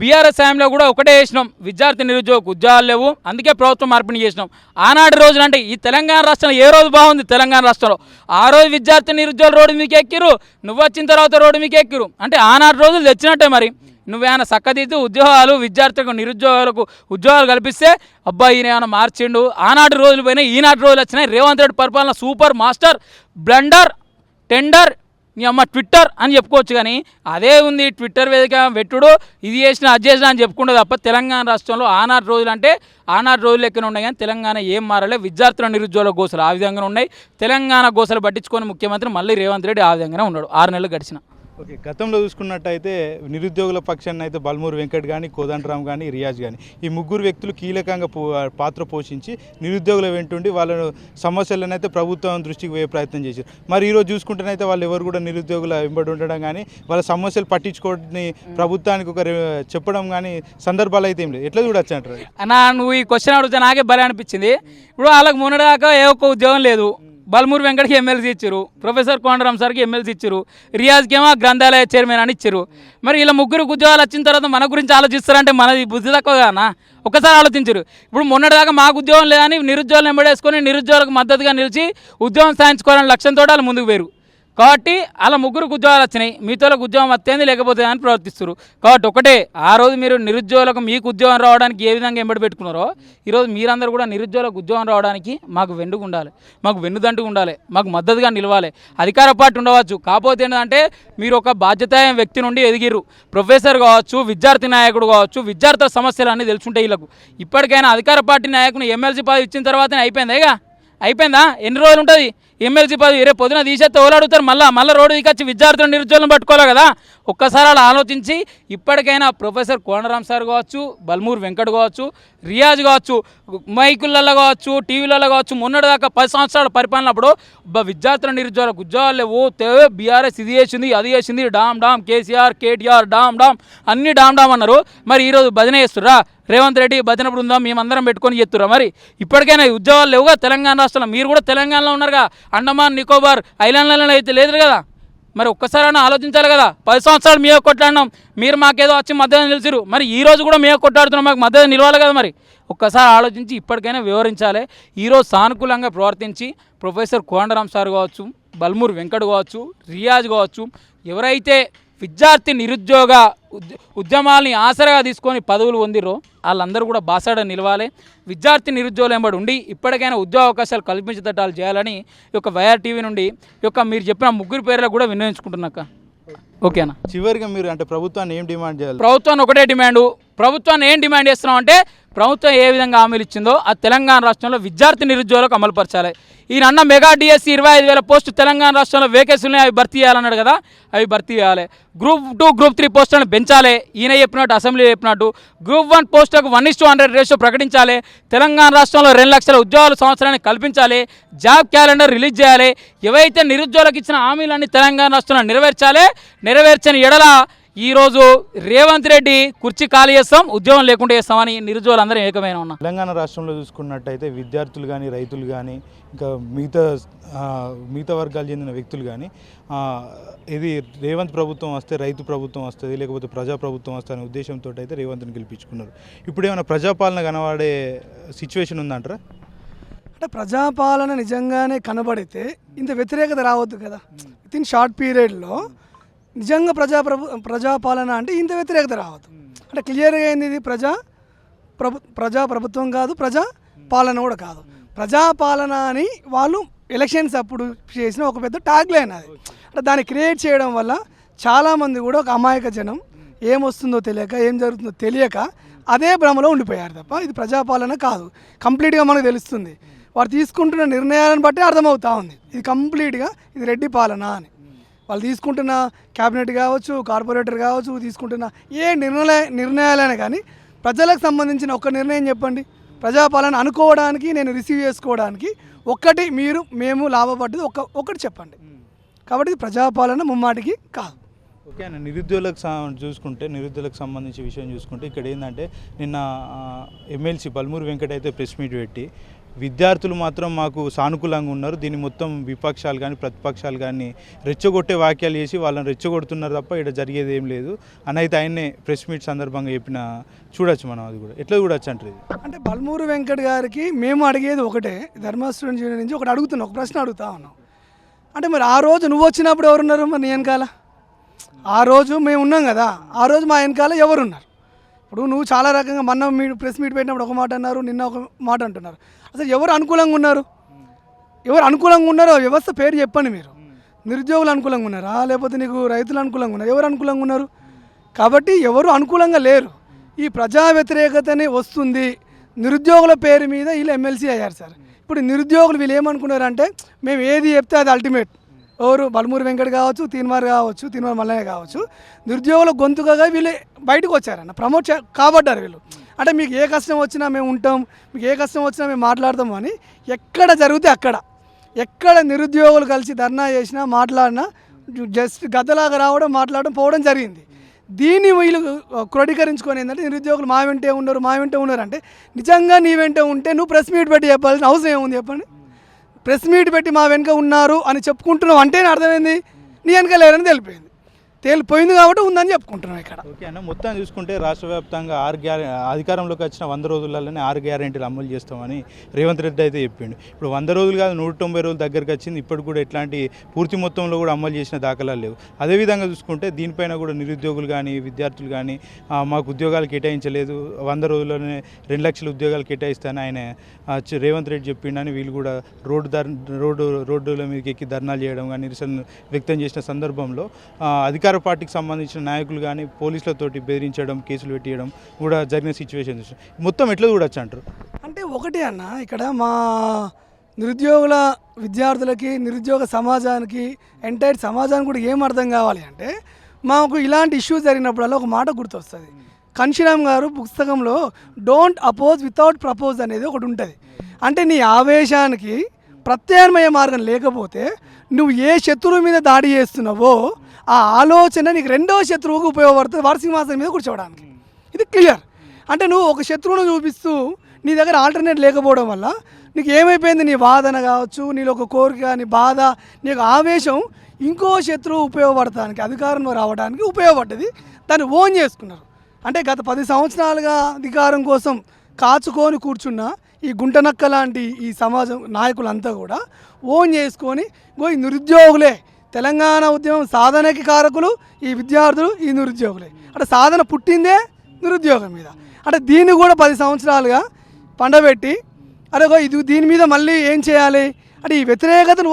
బీఆర్ఎస్ హయాంలో కూడా ఒకటే చేసినాం, విద్యార్థి నిరుద్యోగ ఉద్యోగాలు లేవు, అందుకే ప్రభుత్వం మార్పిడి చేసినాం. ఆనాటి రోజులు అంటే ఈ తెలంగాణ రాష్ట్రంలో ఏ రోజు బాగుంది? తెలంగాణ రాష్ట్రంలో ఆ రోజు విద్యార్థి నిరుద్యోగులు రోడ్డు మీకు ఎక్కిరు, నువ్వు వచ్చిన తర్వాత రోడ్డు మీకు ఎక్కిరు. అంటే ఆనాటి రోజులు తెచ్చినట్టే. మరి నువ్వేమైనా చక్కదిద్దు ఉద్యోగాలు విద్యార్థులకు నిరుద్యోగులకు ఉద్యోగాలు కల్పిస్తే అబ్బాయి ఈయన ఏమైనా మార్చిండు. ఆనాటి రోజులు పోయినాయి, ఈనాటి రోజులు వచ్చినాయి. రేవంత్ రెడ్డి పరిపాలన సూపర్, మాస్టర్, బ్లండర్, టెండర్, నీ అమ్మ ట్విట్టర్ అని చెప్పుకోవచ్చు. కానీ అదే ఉంది ట్విట్టర్ వేదిక పెట్టుడు, ఇది చేసిన అది చేసిన అని చెప్పుకుంటే తప్ప తెలంగాణ రాష్ట్రంలో ఆనాటి రోజులు అంటే ఆనాటి రోజులు లెక్కన ఉన్నాయి. కానీ తెలంగాణ ఏం మారలే. విద్యార్థుల నిరుద్యోగుల గోసలు ఆ విధంగా ఉన్నాయి. తెలంగాణ గోసలు పట్టించుకొని ముఖ్యమంత్రి మళ్ళీ రేవంత్ రెడ్డి ఆ విధంగానే ఉన్నాడు 6 నెలలు గడిచిన. ఓకే, గతంలో చూసుకున్నట్టయితే నిరుద్యోగుల పక్షాన్ని అయితే బల్మూరు వెంకట్ కానీ, కోదండరామ్ కానీ, రియాజ్ కానీ ఈ ముగ్గురు వ్యక్తులు కీలకంగా పాత్ర పోషించి నిరుద్యోగుల వెంటుండి వాళ్ళ సమస్యలను అయితే ప్రభుత్వం దృష్టికి పోయే ప్రయత్నం చేశారు. మరి ఈరోజు చూసుకుంటేనైతే వాళ్ళు ఎవరు కూడా నిరుద్యోగుల వెంబడి ఉండడం కానీ, వాళ్ళ సమస్యలు పట్టించుకోవని ప్రభుత్వానికి చెప్పడం కానీ సందర్భాలు అయితే ఏం లేదు. ఎట్లా చూడొచ్చు అంటారు అన్నా? నువ్వు ఈ క్వశ్చన్ అడిగితే నాకే భలే అనిపించింది. ఇప్పుడు వాళ్ళకి మొన్నదాకా ఏ ఒక్క ఉద్యోగం లేదు. బల్మూరు వెంకట్కి ఎమ్మెల్సీ ఇచ్చారు, ప్రొఫెసర్ కోదండరామ్ సార్కి ఎమ్మెల్సీ ఇచ్చారు, రియాజ్కి ఏమో గ్రంథాలయ చైర్మన్ అని ఇచ్చారు. మరి ఇలా ముగ్గురికి ఉద్యోగాలు వచ్చిన తర్వాత మన గురించి ఆలోచిస్తారంటే మనది బుద్ధి తక్కువ కానా? ఒక్కసారి ఆలోచించరు. ఇప్పుడు మొన్నటిదాకా మాకు ఉద్యోగం లేదని నిరుద్యోగులను ఎంబడేసుకొని నిరుద్యోగులకు మద్దతుగా నిలిచి ఉద్యోగం సాధించుకోవాలని లక్ష్యంతో వాళ్ళు ముందుకు పోయారు. కాబట్టి అలా ముగ్గురికి ఉద్యోగాలు వచ్చినాయి, మీతోలకు ఉద్యోగం వస్తేంది లేకపోతే అని ప్రవర్తిస్తారు. కాబట్టి ఒకటే, ఆ రోజు మీరు నిరుద్యోగులకు మీకు ఉద్యోగం రావడానికి ఏ విధంగా ఎంబడి పెట్టుకున్నారో ఈరోజు మీరందరూ కూడా నిరుద్యోగులకు ఉద్యోగం రావడానికి మాకు వెండుగా ఉండాలి, మాకు వెన్నుదంటుగా ఉండాలి, మాకు మద్దతుగా నిలవాలి. అధికార పార్టీ ఉండవచ్చు, కాకపోతే ఏంటంటే మీరు ఒక బాధ్యతాయ వ్యక్తి నుండి ఎదిగిరు. ప్రొఫెసర్ కావచ్చు, విద్యార్థి నాయకుడు కావచ్చు, విద్యార్థుల సమస్యలు అన్నీ తెలుసుంటాయి వీళ్ళకు. ఇప్పటికైనా అధికార పార్టీ నాయకుని ఎమ్మెల్సీ పదవి ఇచ్చిన తర్వాతనే అయిపోయిందేగా? అయిపోయిందా? ఎన్ని రోజులు ఉంటుంది ఎమ్మెల్సీ పదవి? రేపు పొద్దున తీసేస్తే ఎవరు అడుగుతారు? మళ్ళీ రోడ్డు దిగొచ్చి విద్యార్థులను నిరుద్యోగులను పట్టుకోవాలి కదా. ఒక్కసారి అలా ఆలోచించి ఇప్పటికైనా ప్రొఫెసర్ కోదండరామ్ సార్ కావచ్చు, బల్మూరు వెంకట్ కావచ్చు, రియాజ్ కావచ్చు, మైకులలో కావచ్చు, టీవీలలో కావచ్చు, మొన్నటిదాకా 10 సంవత్సరాల పరిపాలనప్పుడు విద్యార్థుల నిరుద్యోగులకు ఉద్యోగాలు లేవు, బీఆర్ఎస్ ఇది చేసింది అది చేసింది, dam dam, KCR KTR dam dam అన్నీ డామ్ డామ్ అన్నారు. మరి ఈరోజు భజన చేస్తుర్రా? రేవంత్ రెడ్డి భజన బృందం మేమందరం పెట్టుకొని చేస్తుర్రా? మరి ఇప్పటికైనా ఉద్యోగాలు లేవుగా తెలంగాణ రాష్ట్రంలో. మీరు కూడా తెలంగాణలో ఉన్నారుగా, అండమాన్ నికోబార్ ఐలాండ్లలో అయితే లేదు కదా. మరి ఒక్కసారైనా ఆలోచించాలి కదా. 10 సంవత్సరాలు మేము కొట్లాడినాం, మీరు మాకేదో వచ్చి మద్దతు నిలిచిరు. మరి ఈ రోజు కూడా మేము కొట్లాడుతున్నాం, మాకు మద్దతు నిలవాలి కదా. మరి ఒక్కసారి ఆలోచించి ఇప్పటికైనా వివరించాలి. ఈరోజు సానుకూలంగా ప్రవర్తించి ప్రొఫెసర్ కోదండరామ్ సార్ కావచ్చు, బల్మూరు వెంకట్ కావచ్చు, రియాజ్ కావచ్చు, ఎవరైతే విద్యార్థి నిరుద్యోగ ఉద్యమాల్ని ఆసరగా తీసుకొని పదవులు పొందిరో వాళ్ళందరూ కూడా బాసాడ నిలవాలి. విద్యార్థి నిరుద్యోగులు ఎంబడి ఉండి ఇప్పటికైనా ఉద్యోగ అవకాశాలు కల్పించేటట్టు చేయాలని ఈ యొక్క వైఆర్ టీవీ నుండి ఈ యొక్క మీరు చెప్పిన ముగ్గురు పేర్లకు కూడా వినియోగించుకుంటున్నాక. ఓకేనా? చివరిగా మీరు అంటే ప్రభుత్వాన్ని ఏం డిమాండ్ చేయాలి? ప్రభుత్వాన్ని ఒకటే డిమాండు. ప్రభుత్వాన్ని ఏం డిమాండ్ చేస్తున్నాం అంటే ప్రభుత్వం ఏ విధంగా హామీలు ఇచ్చిందో ఆ తెలంగాణ రాష్ట్రంలో విద్యార్థి నిరుద్యోగులకు అమలుపరచాలి. ఈయన అన్న మెగా డిఎస్సి 25,000 పోస్టు తెలంగాణ రాష్ట్రంలో వేకెన్సీలు అవి భర్తీ చేయాలన్నాడు కదా, అవి భర్తీ చేయాలి. గ్రూప్ 2, గ్రూప్ 3 పోస్టులను పెంచాలి. ఈయన చెప్పినట్టు అసెంబ్లీ చెప్పినట్టు గ్రూప్ 1 పోస్టులకు 1:100 రేషియో ప్రకటించాలి. తెలంగాణ రాష్ట్రంలో 2 లక్షల ఉద్యోగాలు సంవత్సరానికి కల్పించాలి. జాబ్ క్యాలెండర్ రిలీజ్ చేయాలి. ఏవైతే నిరుద్యోగులకు ఇచ్చిన హామీలన్నీ తెలంగాణ రాష్ట్రంలో నెరవేర్చని ఎడల ఈరోజు రేవంత్ రెడ్డి కుర్చీ ఖాళీ చేస్తాం, ఉద్యోగం లేకుండా చేస్తామని నిరుద్యోగులందరూ ఏకమైన ఉన్నాం. తెలంగాణ రాష్ట్రంలో చూసుకున్నట్టయితే విద్యార్థులు కానీ, రైతులు కానీ, ఇంకా మిగతా వర్గాలు చెందిన వ్యక్తులు కానీ ఇది రేవంత్ ప్రభుత్వం వస్తే రైతు ప్రభుత్వం వస్తుంది, లేకపోతే ప్రజాప్రభుత్వం వస్తుంది అనే ఉద్దేశంతో అయితే రేవంత్ని గెలిపించుకున్నారు. ఇప్పుడు ఏమైనా ప్రజాపాలన కనబడే సిచ్యువేషన్ ఉందంటారా? అంటే ప్రజాపాలన నిజంగానే కనబడితే ఇంత వ్యతిరేకత రావద్దు కదా. విత్ ఇన్ షార్ట్ పీరియడ్లో నిజంగా ప్రజాపాలన అంటే ఇంత వ్యతిరేకత రావద్దు. అంటే క్లియర్గా ఏంది, ఇది ప్రజాప్రభుత్వం కాదు, ప్రజా పాలన కూడా కాదు. ప్రజాపాలన అని వాళ్ళు ఎలక్షన్స్ అప్పుడు చేసిన ఒక పెద్ద ట్యాగ్ లైన్ అది. అంటే దాన్ని క్రియేట్ చేయడం వల్ల చాలామంది కూడా ఒక అమాయక జనం ఏమొస్తుందో తెలియక, ఏం జరుగుతుందో తెలియక అదే భ్రమలో ఉండిపోయారు తప్ప ఇది ప్రజాపాలన కాదు. కంప్లీట్గా మనకు తెలుస్తుంది. వారు తీసుకుంటున్న నిర్ణయాలను బట్టి అర్థమవుతా ఉంది ఇది కంప్లీట్గా ఇది రెడ్డి పాలన అని. వాళ్ళు తీసుకుంటున్న క్యాబినెట్ కావచ్చు, కార్పొరేటర్ కావచ్చు, తీసుకుంటున్న ఏ నిర్ణయాలైనా కానీ ప్రజలకు సంబంధించిన ఒక్క నిర్ణయం చెప్పండి. ప్రజాపాలన అనుకోవడానికి, నేను రిసీవ్ చేసుకోవడానికి ఒక్కటి మేము లాభపడ్డది ఒక్కటి చెప్పండి. కాబట్టి ఇది ప్రజాపాలన ముమ్మాటికి కాదు. ఓకే అన్న, నిరుద్యోగులకు నిరుద్యోగులకు సంబంధించిన విషయం చూసుకుంటే ఇక్కడ ఏంటంటే నిన్న ఎమ్మెల్సీ బల్మూరు వెంకట్ అయితే ప్రెస్ మీట్ పెట్టి విద్యార్థులు మాత్రం మాకు సానుకూలంగా ఉన్నారు. దీన్ని మొత్తం విపక్షాలు కానీ ప్రతిపక్షాలు కానీ రెచ్చగొట్టే వాక్యాలు చేసి వాళ్ళని రెచ్చగొడుతున్నారు తప్ప ఇక్కడ జరిగేది ఏం లేదు అని అయితే ఆయన్నే ప్రెస్ మీట్ సందర్భంగా చెప్పిన చూడొచ్చు మనం. అది కూడా ఎట్లా చూడొచ్చు అంటారు ఇది. అంటే బల్మూరు వెంకట్ గారికి మేము అడిగేది ఒకటే, ధర్మ స్టూడెంట్స్ యూనియన్ నుంచి ఒకటి అడుగుతున్నాం, ఒక ప్రశ్న అడుగుతా ఉన్నాం. అంటే మరి ఆ రోజు నువ్వు వచ్చినప్పుడు ఎవరున్నారు మరి నీ వెనకాల? ఆ రోజు మేము ఉన్నాం కదా, ఆ రోజు మా వెనకాల ఎవరున్నారు? ఇప్పుడు నువ్వు చాలా రకంగా మొన్న ప్రెస్ మీట్ పెట్టినప్పుడు ఒక మాట అన్నారు, నిన్న ఒక మాట అంటున్నారు. అసలు ఎవరు అనుకూలంగా ఉన్నారు? ఎవరు అనుకూలంగా ఉన్నారో వ్యవస్థ పేరు చెప్పండి. మీరు నిరుద్యోగులు అనుకూలంగా ఉన్నారా, లేకపోతే నీకు రైతులు అనుకూలంగా ఉన్నారు? ఎవరు అనుకూలంగా ఉన్నారు? కాబట్టి ఎవరు అనుకూలంగా లేరు. ఈ ప్రజా వ్యతిరేకతనే వస్తుంది. నిరుద్యోగుల పేరు మీద వీళ్ళు ఎమ్మెల్సీ అయ్యారు సార్. ఇప్పుడు నిరుద్యోగులు వీళ్ళు ఏమనుకున్నారంటే మేము ఏది చెప్తే అది అల్టిమేట్. ఎవరు బల్మూరు వెంకట్ కావచ్చు, తీన్మార్ మల్లయ్య కావచ్చు, నిరుద్యోగుల గొంతుకగా వీళ్ళు బయటకు వచ్చారన్న, ప్రమోట్ కాబడ్డారు వీళ్ళు. అంటే మీకు ఏ కష్టం వచ్చినా మేము ఉంటాం, మీకు ఏ కష్టం వచ్చినా మేము మాట్లాడతాము అని ఎక్కడ జరిగితే అక్కడ, ఎక్కడ నిరుద్యోగులు కలిసి ధర్నా చేసినా మాట్లాడినా జస్ట్ గద్దలాగా రావడం, మాట్లాడడం, పోవడం జరిగింది. దీన్ని వీళ్ళు క్రోడీకరించుకొని ఏంటంటే నిరుద్యోగులు మా వెంటే ఉన్నారు అంటే నిజంగా నీ వెంటే ఉంటే నువ్వు ప్రెస్ మీట్ పెట్టి చెప్పాల్సిన అవసరం ఏముంది చెప్పండి? ప్రెస్ మీట్ పెట్టి మా వెనుక ఉన్నారు అని చెప్పుకుంటున్నావు అంటే అర్థమైంది నీ వెనక లేరని తేలిపోయింది కాబట్టి ఉందని చెప్పుకుంటున్నాం ఇక్కడ. ఓకే అన్న, మొత్తం చూసుకుంటే రాష్ట్ర వ్యాప్తంగా అధికారంలోకి వచ్చిన 100 రోజులలోనే 6 గ్యారెంటీలు అమలు చేస్తామని రేవంత్ రెడ్డి అయితే చెప్పిండు. ఇప్పుడు 100 రోజులు కాదు 190 రోజుల దగ్గరికి వచ్చింది. ఇప్పుడు కూడా ఎట్లాంటి పూర్తి మొత్తంలో కూడా అమలు చేసిన దాఖలాలు లేవు. అదేవిధంగా చూసుకుంటే దీనిపైన కూడా నిరుద్యోగులు కానీ విద్యార్థులు కానీ మాకు ఉద్యోగాలు కేటాయించలేదు, 100 రోజుల్లోనే 2 లక్షల ఉద్యోగాలు కేటాయిస్తానని ఆయన రేవంత్ రెడ్డి చెప్పిండని వీళ్ళు కూడా రోడ్డుల మీదకి ఎక్కి ధర్నాలు చేయడం కానీ నిరసన వ్యక్తం చేసిన సందర్భంలో అధికార పార్టీకి సంబంధించిన నాయకులు కానీ పోలీసులతోటి బెదిరించడం, కేసులు పెట్టియడం కూడా జరిగిన సిచ్యువేషన్స్ మొత్తం ఎట్లా చూడొచ్చు అంటారు? అంటే ఒకటి అన్న, ఇక్కడ మా నిరుద్యోగుల విద్యార్థులకి, నిరుద్యోగ సమాజానికి, ఎంటైర్ సమాజానికి కూడా ఏం అర్థం కావాలి అంటే మాకు ఇలాంటి ఇష్యూస్ జరిగినప్పుడల్లా ఒక మాట గుర్తొస్తుంది. కన్షిరామ్ గారు పుస్తకంలో డోంట్ అపోజ్ వితౌట్ ప్రపోజ్ అనేది ఒకటి ఉంటుంది. అంటే నీ ఆవేశానికి ప్రత్యామ్నాయ మార్గం లేకపోతే నువ్వు ఏ శత్రువు మీద దాడి చేస్తున్నావో ఆ ఆలోచన నీకు రెండవ శత్రువుకు ఉపయోగపడుతుంది వారసింహాసనం మీద కూర్చోవడానికి. ఇది క్లియర్. అంటే నువ్వు ఒక శత్రువును చూపిస్తూ నీ దగ్గర ఆల్టర్నేట్ లేకపోవడం వల్ల నీకు ఏమైపోయింది, నీ వాదన కావచ్చు, నీలో ఒక కోరిక, నీ బాధ, నీకు ఆవేశం ఇంకో శత్రువు ఉపయోగపడటానికి, అధికారంలో రావడానికి ఉపయోగపడ్డది. దాన్ని ఓన్ చేసుకున్నారు. అంటే గత 10 సంవత్సరాలుగా అధికారం కోసం కాచుకొని కూర్చున్న ఈ గుంటనక్క లాంటి ఈ సమాజం నాయకులంతా కూడా ఓన్ చేసుకొని ఈ నిరుద్యోగులే తెలంగాణ ఉద్యమం సాధనకి కారకులు ఈ విద్యార్థులు, ఈ నిరుద్యోగులే. అంటే సాధన పుట్టిందే నిరుద్యోగం మీద. అంటే దీన్ని కూడా 10 సంవత్సరాలుగా పండబెట్టి దీని మీద మళ్ళీ ఏం చేయాలి అంటే ఈ వ్యతిరేకతను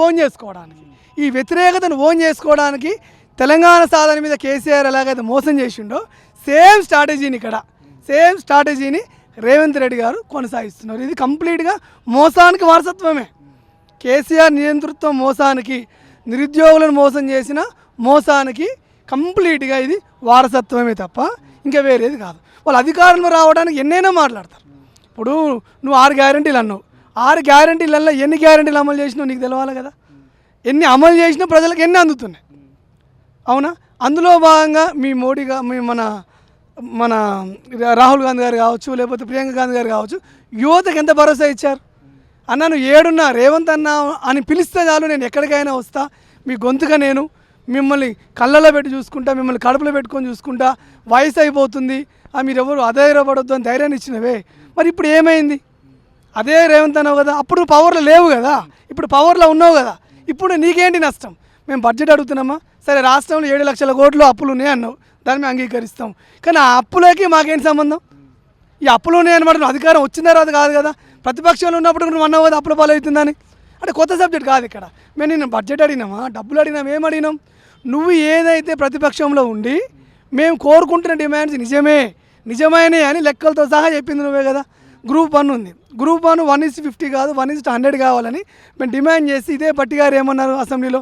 ఓన్ చేసుకోవడానికి తెలంగాణ సాధన మీద కేసీఆర్ ఎలాగైతే మోసం చేసిండో సేమ్ స్ట్రాటజీని రేవంత్ రెడ్డి గారు కొనసాగిస్తున్నారు. ఇది కంప్లీట్గా మోసానికి వారసత్వమే. కేసీఆర్ నియంతృత్వం మోసానికి, నిరుద్యోగులను మోసం చేసిన మోసానికి కంప్లీట్గా ఇది వారసత్వమే తప్ప ఇంకా వేరేది కాదు. వాళ్ళు అధికారంలో రావడానికి ఎన్నైనా మాట్లాడతారు. ఇప్పుడు నువ్వు 6 గ్యారెంటీలు అన్నావు. 6 గ్యారెంటీలలో ఎన్ని గ్యారెంటీలు అమలు చేసినావు నీకు తెలవాలి కదా. ఎన్ని అమలు చేసినా ప్రజలకు ఎన్ని అందుతున్నాయి, అవునా? అందులో భాగంగా మీ మోడీగా మన రాహుల్ గాంధీ గారు కావచ్చు, లేకపోతే ప్రియాంక గాంధీ గారు కావచ్చు, యువతకు ఎంత భరోసా ఇచ్చారు? అన్న నువ్వు ఏడున్నా రేవంత్ అన్న అని పిలిస్తే చాలు, నేను ఎక్కడికైనా వస్తా, మీ గొంతుగా నేను మిమ్మల్ని కళ్ళలో పెట్టి చూసుకుంటా, మిమ్మల్ని కడుపులో పెట్టుకొని చూసుకుంటా, వయసు అయిపోతుంది, మీరెవరు అధైర్యపడొద్దు అని ధైర్యాన్ని ఇచ్చినవే. మరి ఇప్పుడు ఏమైంది? అదే రేవంత్ అన్నావు కదా, అప్పుడు పవర్లో లేవు కదా, ఇప్పుడు పవర్లో ఉన్నావు కదా, ఇప్పుడు నీకేంటి నష్టం? మేము బడ్జెట్ అడుగుతున్నామా? సరే రాష్ట్రంలో 7 లక్షల కోట్లు అప్పులు ఉన్నాయి అన్నావు, దాన్ని మేము అంగీకరిస్తాం. కానీ ఆ అప్పులకి మాకేంటి సంబంధం? ఈ అప్పులు ఉన్నాయన్నమాట అధికారం వచ్చిన తర్వాత కాదు కదా, ప్రతిపక్షంలో ఉన్నప్పుడు నువ్వు అన్నావు కదా అప్పుల పాలవుతుందని. అంటే కొత్త సబ్జెక్ట్ కాదు ఇక్కడ. మేము నేను బడ్జెట్ అడిగినామా, డబ్బులు అడిగినాం, ఏం అడిగినాం? నువ్వు ఏదైతే ప్రతిపక్షంలో ఉండి మేము కోరుకుంటున్న డిమాండ్స్ నిజమైనవి అని లెక్కలతో సహా చెప్పింది నువ్వే కదా. గ్రూప్ 1 ఉంది, గ్రూప్ 1 1:50 కాదు 1:100 కావాలని మేము డిమాండ్ చేసి ఇదే పట్టి గారు ఏమన్నారు అసెంబ్లీలో,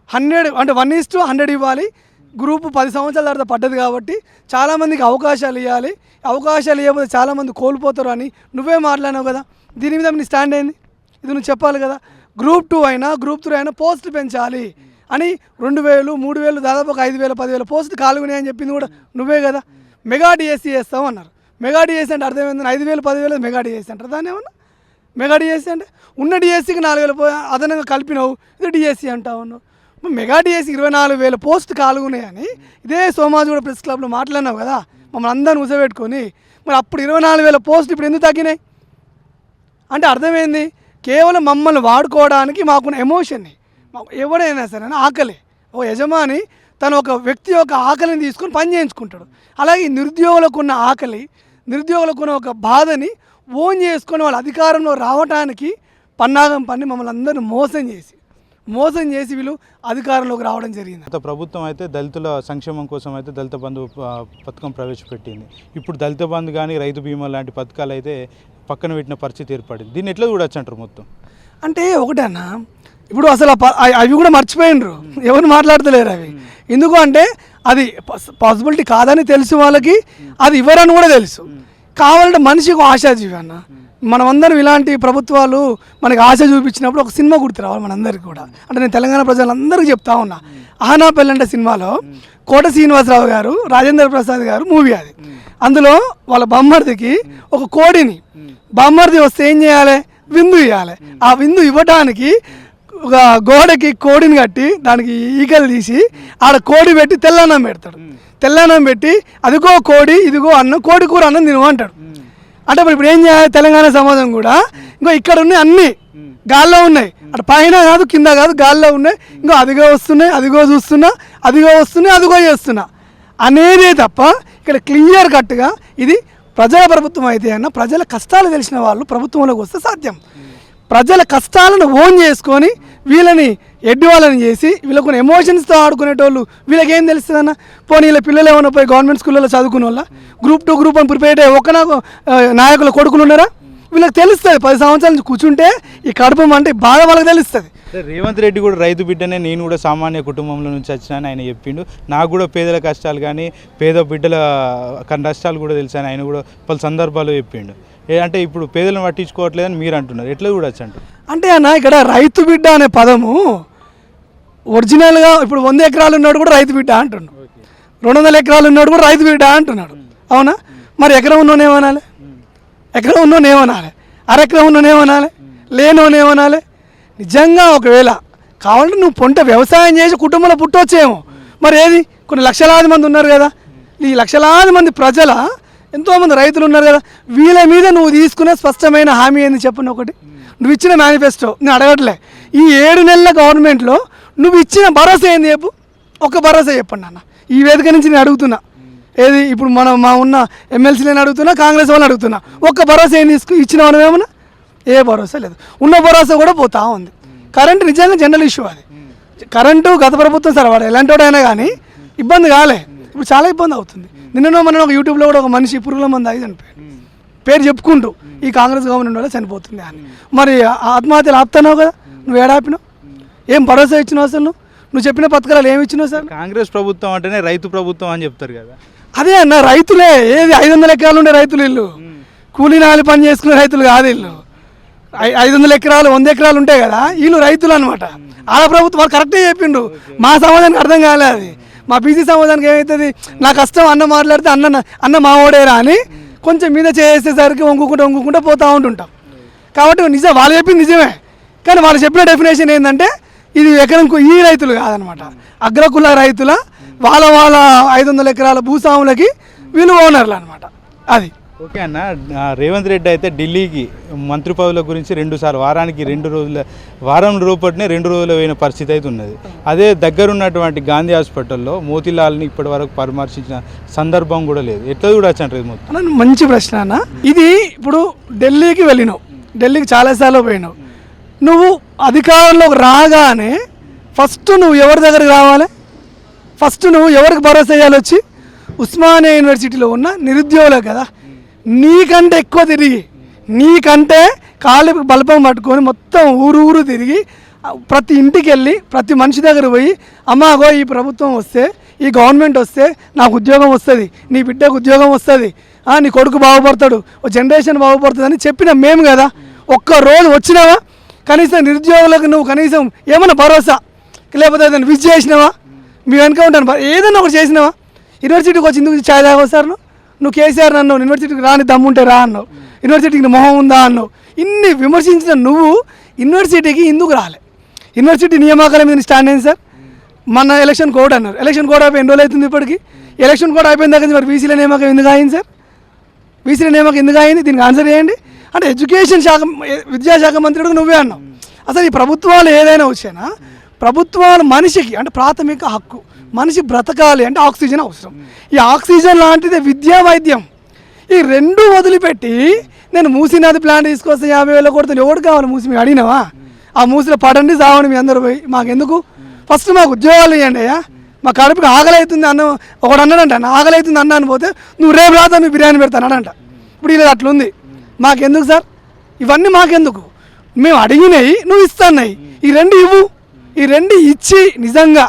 100 అంటే 1:100 ఇవ్వాలి. గ్రూపు 10 సంవత్సరాల తర్వాత పడ్డది కాబట్టి చాలామందికి అవకాశాలు ఇవ్వాలి, అవకాశాలు ఇవ్వకపోతే చాలామంది కోల్పోతారు అని నువ్వే మాట్లాడినావు కదా. దీని మీద నీ స్టాండ్ ఏంది? ఇది నువ్వు చెప్పాలి కదా. గ్రూప్ 2 అయినా గ్రూప్ 3 అయినా పోస్టులు పెంచాలి అని 2000, 3000 దాదాపు ఒక 5000, 10,000 పోస్టులు ఖాళీగా అని చెప్పింది కూడా నువ్వే కదా. మెగా డిఎస్సీ చేస్తావు అన్నారు. మెగా డిఎస్సీ అంటే అర్థమైంది, 5,000, 10,000 మెగా డిఎస్సీ అంటారు. దాన్ని ఏమన్నా మెగా డిఎస్సి అంటే ఉన్న డిఎస్సికి 4,000 అదనంగా కలిపినావు, ఇది డిఎస్సి అంటావు ఉన్నావు. మెగా డిఎస్సి 24,000 పోస్ట్ కాలుగున్నాయని ఇదే సోమాజిగూడ ప్రెస్ క్లబ్లో మాట్లాడినావు కదా మమ్మల్ని అందరిని కూర్చోబెట్టుకొని. మరి అప్పుడు 24,000 పోస్టులు ఇప్పుడు ఎందుకు తగ్గినాయి అంటే అర్థమైంది, కేవలం మమ్మల్ని వాడుకోవడానికి మాకున్న ఎమోషన్ని. ఎవడైనా సరే ఆకలి, ఓ యజమాని తను ఒక వ్యక్తి యొక్క ఆకలిని తీసుకొని పని చేయించుకుంటాడు. అలాగే నిరుద్యోగులకు ఉన్న ఆకలి, నిరుద్యోగులకు ఉన్న ఒక బాధని ఓన్ చేసుకొని వాళ్ళ అధికారంలో రావడానికి పన్నాగం పన్ని మమ్మల్ని అందరిని మోసం చేసి వీళ్ళు అధికారంలోకి రావడం జరిగింది. గత ప్రభుత్వం అయితే దళితుల సంక్షేమం కోసం అయితే దళిత బంధు పథకం ప్రవేశపెట్టింది. ఇప్పుడు దళిత బంధు కానీ రైతు బీమా లాంటి పథకాలు అయితే పక్కన పెట్టిన పరిస్థితి ఏర్పడింది. దీన్ని ఎట్లా చూడొచ్చు అంటారు మొత్తం అంటే ఒకటేనా, ఇప్పుడు అసలు అవి కూడా మర్చిపోయినరు, ఎవరు మాట్లాడతలేరు అవి. ఎందుకు అంటే అది పాసిబిలిటీ కాదని తెలుసు వాళ్ళకి, అది ఇవ్వరని కూడా తెలుసు. కావాలంటే మనిషికి ఆశాజీవి అన్న. మనమందరం ఇలాంటి ప్రభుత్వాలు మనకి ఆశ చూపించినప్పుడు ఒక సినిమా గుర్తు రావాలి మనందరికీ కూడా. అంటే నేను తెలంగాణ ప్రజలందరికీ చెప్తా ఉన్నా, ఆహనా పెళ్ళంటే సినిమాలో కోట శ్రీనివాసరావు గారు, రాజేంద్ర ప్రసాద్ గారు మూవీ అది. అందులో వాళ్ళ బామ్మర్దికి ఒక కోడిని, బామ్మర్ది వస్తే ఏం చేయాలి, విందు ఇవ్వాలి. ఆ విందు ఇవ్వడానికి ఒక గోడకి కోడిని కట్టి దానికి ఈకలు తీసి ఆడ కోడి పెట్టి తెల్లన్నం పెడతాడు. తెల్లన్నం పెట్టి అదిగో కోడి, ఇదిగో అన్నం, కోడి కూర అన్నం తిను అంటాడు. అంటే మరి ఇప్పుడు ఏం చేయాలి, తెలంగాణ సమాజం కూడా ఇంకో ఇక్కడ ఉన్నాయి అన్నీ గాల్లో ఉన్నాయి, అటు పైన కాదు కింద కాదు గాల్లో ఉన్నాయి. ఇంకో అదిగో వస్తున్నాయి, అదిగో చూస్తున్నా, అదిగో వస్తున్నాయి, అదిగో చేస్తున్నా అనేదే తప్ప ఇక్కడ క్లియర్ కట్గా ఇది ప్రజల ప్రభుత్వం అయితే అన్న ప్రజల కష్టాలు తెలిసిన వాళ్ళు ప్రభుత్వంలోకి వస్తే సాధ్యం. ప్రజల కష్టాలను ఓన్ చేసుకొని వీళ్ళని ఎడ్డి వాళ్ళని చేసి వీళ్ళకు ఎమోషన్స్తో ఆడుకునేటోళ్ళు వీళ్ళకి ఏం తెలుస్తుంది అన్న. పోనీ వీళ్ళ పిల్లలు ఏమైనా పోయి గవర్నమెంట్ స్కూల్లో చదువుకునే వాళ్ళ గ్రూప్ 2 గ్రూప్ 1 ప్రిపేర్ అయ్యే ఒక నాయకుల కొడుకులు ఉన్నారా? వీళ్ళకి తెలుస్తుంది. 10 సంవత్సరాల నుంచి కూర్చుంటే ఈ కడుపు అంటే బాధ వాళ్ళకి తెలుస్తుంది. రేవంత్ రెడ్డి కూడా రైతు బిడ్డనే, నేను కూడా సామాన్య కుటుంబంలో నుంచి వచ్చినాను ఆయన చెప్పిండు. నాకు కూడా పేదల కష్టాలు కానీ పేద బిడ్డల కష్టాలు కూడా తెలుసు అని ఆయన కూడా పలు సందర్భాలు చెప్పిండు. అంటే ఇప్పుడు పేదలను పట్టించుకోవట్లేదని మీరు అంటున్నారు, ఎట్లా చూడొచ్చు అంటారు? అంటే అన్న ఇక్కడ రైతు బిడ్డ అనే పదము ఒరిజినల్గా ఇప్పుడు 100 ఎకరాలు ఉన్నాడు కూడా రైతు బిడ్డ అంటున్నాడు, 200 ఎకరాలు ఉన్నాడు కూడా రైతు బిడ్డ అంటున్నాడు. అవునా? మరి ఎకరం ఉన్నోనేమనాలి, ఎకరం ఉన్నోనేమనాలి, అరెకరం ఉన్నోనేమనాలి, లేనోనేమనాలి? నిజంగా ఒకవేళ కావాలంటే నువ్వు పొంట వ్యవసాయం చేసి కుటుంబంలో పుట్టొచ్చేమో, మరి ఏది కొన్ని లక్షలాది మంది ఉన్నారు కదా, ఈ లక్షలాది మంది ప్రజల ఎంతోమంది రైతులు ఉన్నారు కదా, వీళ్ళ మీద నువ్వు తీసుకునే స్పష్టమైన హామీ ఏంది చెప్పండి. ఒకటి నువ్వు ఇచ్చిన మేనిఫెస్టో నేను అడగట్లే, ఈ 7 నెలల గవర్నమెంట్లో నువ్వు ఇచ్చిన భరోసా ఏంది చెప్పు, ఒక భరోసా చెప్పండి అన్న. ఈ వేదిక నుంచి నేను అడుగుతున్నా, ఏది ఇప్పుడు మా ఉన్న ఎమ్మెల్సీలను అడుగుతున్నా, కాంగ్రెస్ వాళ్ళని అడుగుతున్నా, ఒక్క భరోసా ఏం ఇచ్చిన మనం ఏమన్నా? ఏ భరోసా లేదు. ఉన్న భరోసా కూడా పోతా ఉంది. కరెంటు నిజంగా జనరల్ ఇష్యూ అది. కరెంటు గత ప్రభుత్వం సరే వాడు ఎలాంటి వాడైనా కానీ ఇబ్బంది కాలే, ఇప్పుడు చాలా ఇబ్బంది అవుతుంది. నిన్న మన ఒక యూట్యూబ్లో కూడా ఒక మనిషి పురుగుల మంది ఆగి చనిపోయాడు, పేరు చెప్పుకుంటూ ఈ కాంగ్రెస్ గవర్నమెంట్ వల్ల చనిపోతుంది అని. మరి ఆత్మహత్యలు ఆపుతున్నావు కదా, నువ్వు ఏడాపినావు? ఏం భరోసా ఇచ్చినావు అసలు? నువ్వు చెప్పిన పథకాలు ఏమి ఇచ్చినావు సార్? కాంగ్రెస్ ప్రభుత్వం అంటేనే రైతు ప్రభుత్వం అని చెప్తారు కదా. అదే అన్న, రైతులే. ఏది 500 ఎకరాలు ఉండే రైతులు ఇల్లు, కూలీ నాలి పని చేసుకునే రైతులు కాదు ఇల్లు. 500 ఎకరాలు 100 ఎకరాలు ఉంటాయి కదా, వీళ్ళు రైతులు అనమాట. ఆడ ప్రభుత్వం వాళ్ళు కరెక్టే చెప్పిండు, మా సమాజానికి అర్థం కాలే అది. మా బీసీ సమాజానికి ఏమవుతుంది, నా కష్టం అన్న మాట్లాడితే అన్న మా ఓడేరా అని కొంచెం మీద చేసేసరికి వంగుకుంటూ పోతూ ఉంటుంటాం. కాబట్టి నిజం వాళ్ళు చెప్పింది నిజమే, కానీ వాళ్ళు చెప్పిన డెఫినేషన్ ఏంటంటే ఇది ఎకరం ఈ రైతులు కాదనమాట, అగ్రకుల రైతుల వాళ్ళ 500 ఎకరాల భూస్వాములకి వీళ్ళు ఓనర్లు అనమాట. అది ఓకే అన్న. రేవంత్ రెడ్డి అయితే ఢిల్లీకి మంత్రి పదవుల గురించి 2 సార్లు వారం రూపటినే 2 రోజులు పోయిన పరిస్థితి అయితే ఉన్నది. అదే దగ్గరున్నటువంటి గాంధీ హాస్పిటల్లో మోతీలాల్ని ఇప్పటి వరకు పరామర్శించిన సందర్భం కూడా లేదు. ఎట్లా చూడొచ్చు అంటారు మొత్తం? మంచి ప్రశ్న అన్న. ఇది ఇప్పుడు ఢిల్లీకి వెళ్ళినావు, ఢిల్లీకి చాలాసార్లు పోయినావు. నువ్వు అధికారంలోకి రాగానే ఫస్ట్ నువ్వు ఎవరి దగ్గరికి రావాలి, ఫస్ట్ నువ్వు ఎవరికి భరోసా చేయాలి? వచ్చి ఉస్మానియా యూనివర్సిటీలో ఉన్న నిరుద్యోగులకు కదా. నీకంటే ఎక్కువ తిరిగి, నీకంటే కాళ్ళకి బలపం పట్టుకొని మొత్తం ఊరు తిరిగి ప్రతి ఇంటికి వెళ్ళి ప్రతి మనిషి దగ్గర పోయి అమ్మాగో ఈ ప్రభుత్వం వస్తే, ఈ గవర్నమెంట్ వస్తే నాకు ఉద్యోగం వస్తుంది, నీ బిడ్డకు ఉద్యోగం వస్తుంది, నీ కొడుకు బాగుపడతాడు, ఓ జనరేషన్ బాగుపడుతుంది అని చెప్పిన మేము కదా. ఒక్కరోజు వచ్చినావా కనీసం నిరుద్యోగులకు నువ్వు కనీసం ఏమన్నా భరోసా, లేకపోతే ఏదైనా విజ్ చేసినావా? మీ వెనక ఉంటాను ఏదైనా ఒకటి చేసినావా? యూనివర్సిటీకి వచ్చి ఎందుకు ఛాయ్ తాగొస్తారు? నువ్వు కేసీఆర్ అన్నావు, యూనివర్సిటీకి రాని దమ్ముంటే రా అన్నావు. యూనివర్సిటీకి మొహం ఉందా అన్నావు. ఇన్ని విమర్శించిన నువ్వు యూనివర్సిటీకి ఎందుకు రాలే? యూనివర్సిటీ నియామకాల మీద స్టాండ్ అయింది సార్. మన ఎలక్షన్ కోడ్ అన్నారు, ఎలక్షన్ కోడ్ అయిపోయి ఎన్ని రోజులు అవుతుంది ఇప్పటికి? ఎలక్షన్ కోడ్ అయిపోయిన దగ్గర మరి బీసీల నియామకం ఎందుకు అయింది సార్? బీసీల నియామకం ఎందుకు అయింది? దీనికి ఆన్సర్ చేయండి. అంటే ఎడ్యుకేషన్ శాఖ, విద్యాశాఖ మంత్రుడు నువ్వే అన్నావు. అసలు ఈ ప్రభుత్వాలు ఏదైనా వచ్చానా, ప్రభుత్వాలు మనిషికి అంటే ప్రాథమిక హక్కు, మనిషి బ్రతకాలి అంటే ఆక్సిజన్ అవసరం. ఈ ఆక్సిజన్ లాంటిదే విద్యా, వైద్యం. ఈ రెండు వదిలిపెట్టి నేను మూసీ నది ప్లాంట్ తీసుకొస్తే 50,000 కొడుతుంది. ఎవడు కావాలి మూసి? మేము అడిగినావా? ఆ మూసిలో పడండి సావండి మీ అందరూ పోయి. మాకెందుకు? ఫస్ట్ మాకు ఉద్యోగాలు ఇవ్వండి అయ్యా. మా కడుపుకి ఆకలి అవుతుంది అన్న ఒకడు అన్నాడంట, ఆకలి అవుతుంది అన్న అని పోతే నువ్వు రేపు రాతా మీ బిర్యానీ పెడతానంట. ఇప్పుడు ఇలా అట్లుంది. మాకెందుకు సార్ ఇవన్నీ? మాకెందుకు? మేము అడిగినాయి నువ్వు ఇస్తున్నాయి. ఈ రెండు ఇవ్వు. ఈ రెండు ఇచ్చి నిజంగా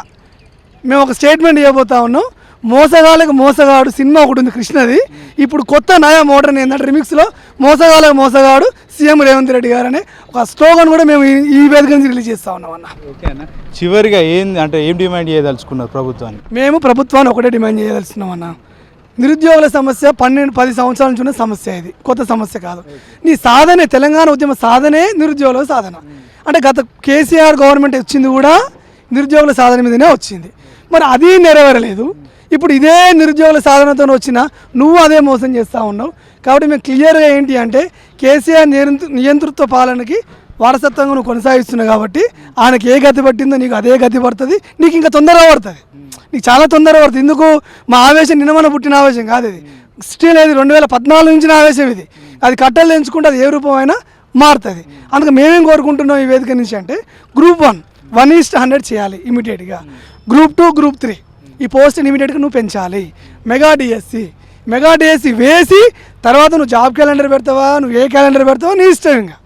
మేము ఒక స్టేట్మెంట్ ఇవ్వబోతా ఉన్నాం. మోసగాళ్ళకి మోసగాడు సినిమా ఒకటి ఉంది కృష్ణది. ఇప్పుడు కొత్త నయా మోడర్న్ ఏంటంటే రిమిక్స్లో మోసగాళ్ళకి మోసగాడు సీఎం రేవంత్ రెడ్డి గారు అనే ఒక స్లోగన్ కూడా మేము ఈ వేదిక నుంచి రిలీజ్ చేస్తా ఉన్నాం అన్న. ఓకే అన్న, చివరిగా ఏం డిమాండ్ చేయదలుచుకున్నారు ప్రభుత్వాన్ని? మేము ప్రభుత్వాన్ని ఒకటే డిమాండ్ చేయదలుచుకున్నాం అన్న. నిరుద్యోగుల సమస్య 10 సంవత్సరాల నుంచి ఉన్న సమస్య, ఇది కొత్త సమస్య కాదు. నీ సాధనే, తెలంగాణ ఉద్యమ సాధనే నిరుద్యోగుల సాధన. అంటే గత కేసీఆర్ గవర్నమెంట్ వచ్చింది కూడా నిరుద్యోగుల సాధన మీదనే వచ్చింది. మరి అది నెరవేరలేదు. ఇప్పుడు ఇదే నిరుద్యోగుల సాధనతో వచ్చినా నువ్వు అదే మోసం చేస్తూ ఉన్నావు. కాబట్టి మేము క్లియర్గా ఏంటి అంటే కేసీఆర్ నియంతృత్వ పాలనకి వారసత్వంగా నువ్వు కొనసాగిస్తున్నావు. కాబట్టి ఆయనకి ఏ గతి పట్టిందో నీకు అదే గతి పడుతుంది. నీకు ఇంకా తొందరగా పడుతుంది, నీకు చాలా తొందరగా పడుతుంది. ఎందుకు? మా ఆవేశం నిన్న పుట్టిన ఆవేశం కాదు ఇది. స్టిల్ ఇది 2014 నుంచి ఆవేశం ఇది. అది కట్టలు తెంచుకుంటే అది ఏ రూపమైనా మారుతుంది. అందుకే మేమేం కోరుకుంటున్నాం ఈ వేదిక నుంచి అంటే గ్రూప్ 1 1:100 చేయాలి ఇమీడియట్గా. గ్రూప్ 2, గ్రూప్ 3 ఈ పోస్ట్ని ఇమీడియట్గా నువ్వు పెంచాలి. మెగా డిఎస్సి వేసి తర్వాత నువ్వు జాబ్ క్యాలెండర్ పెడతావా, నువ్వు ఏ క్యాలెండర్ పెడతావో నీ ఇష్టం. ఇంకా